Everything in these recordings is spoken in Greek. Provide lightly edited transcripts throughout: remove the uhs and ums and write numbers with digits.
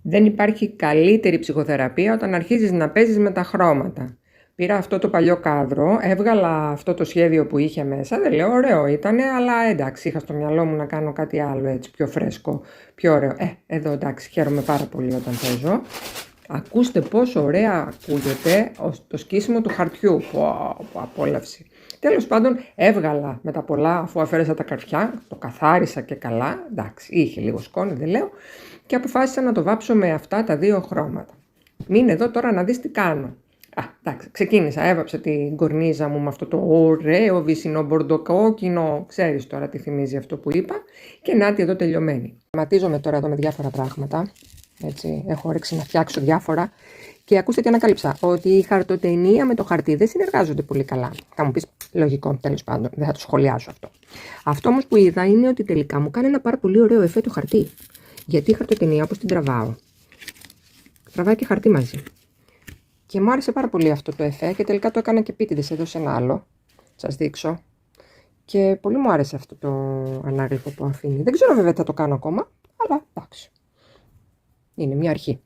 Δεν υπάρχει καλύτερη ψυχοθεραπεία όταν αρχίζεις να παίζεις με τα χρώματα. Πήρα αυτό το παλιό κάδρο, έβγαλα αυτό το σχέδιο που είχε μέσα, δεν λέω ωραίο ήτανε, αλλά εντάξει, είχα στο μυαλό μου να κάνω κάτι άλλο έτσι, πιο φρέσκο, πιο ωραίο. Εδώ εντάξει, χαίρομαι πάρα πολύ όταν παίζω. Ακούστε πόσο ωραία ακούγεται το σκίσιμο του χαρτιού, που απόλαυση. Τέλος πάντων, έβγαλα με τα πολλά, αφού αφαίρεσα τα καρφιά, το καθάρισα και καλά, εντάξει, είχε λίγο σκόνη, δεν λέω, και αποφάσισα να το βάψω με αυτά τα δύο χρώματα. Μείνε εδώ τώρα να δεις τι κάνω. Εντάξει, ξεκίνησα, έβαψα την κορνίζα μου με αυτό το ωραίο βυσσινό μπορντοκόκκινο, ξέρεις τώρα τι θυμίζει αυτό που είπα, και να τη εδώ τελειωμένη. Ματίζομαι τώρα εδώ με διάφορα πράγματα, έτσι, έχω όρεξη να φτιάξω διάφορα. Και ακούστε τι ανακάλυψα, ότι η χαρτοτενία με το χαρτί δεν συνεργάζονται πολύ καλά. Θα μου πεις, λογικό, τέλος πάντων, δεν θα το σχολιάσω αυτό. Αυτό όμως που είδα είναι ότι τελικά μου κάνει ένα πάρα πολύ ωραίο εφέ το χαρτί. Γιατί η χαρτοτενία, όπως την τραβάω, τραβάει και χαρτί μαζί. Και μου άρεσε πάρα πολύ αυτό το εφέ και τελικά το έκανα και επίτηδες εδώ σε ένα άλλο. Σας δείξω. Και πολύ μου άρεσε αυτό το ανάγλυφο που αφήνει. Δεν ξέρω βέβαια τι θα το κάνω ακόμα, αλλά εντάξει. Είναι μια αρχή.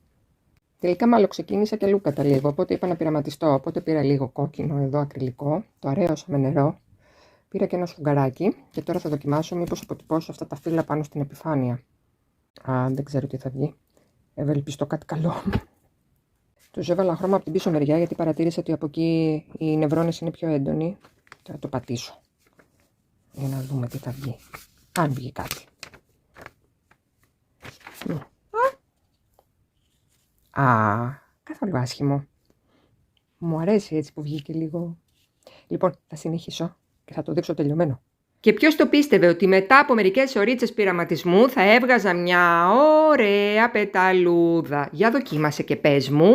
Τελικά μάλλον ξεκίνησα και λούκατα λίγο, οπότε είπα να πειραματιστώ. Οπότε πήρα λίγο κόκκινο εδώ ακριλικό, το αρέωσα με νερό. Πήρα και ένα σφουγγαράκι και τώρα θα δοκιμάσω μήπως αποτυπώσω αυτά τα φύλλα πάνω στην επιφάνεια. Δεν ξέρω τι θα βγει. Ευελπιστώ κάτι καλό. Τους έβαλα χρώμα από την πίσω μεριά γιατί παρατήρησα ότι από εκεί οι νευρώνες είναι πιο έντονοι. Θα το πατήσω. Για να δούμε τι θα βγει. Αν βγει κάτι. Καθόλου άσχημο. Μου αρέσει έτσι που βγήκε λίγο. Λοιπόν, θα συνεχίσω και θα το δείξω τελειωμένο. Και ποιος το πίστευε ότι μετά από μερικές ωρίτσες πειραματισμού θα έβγαζα μια ωραία πεταλούδα. Για δοκίμασε και πες μου.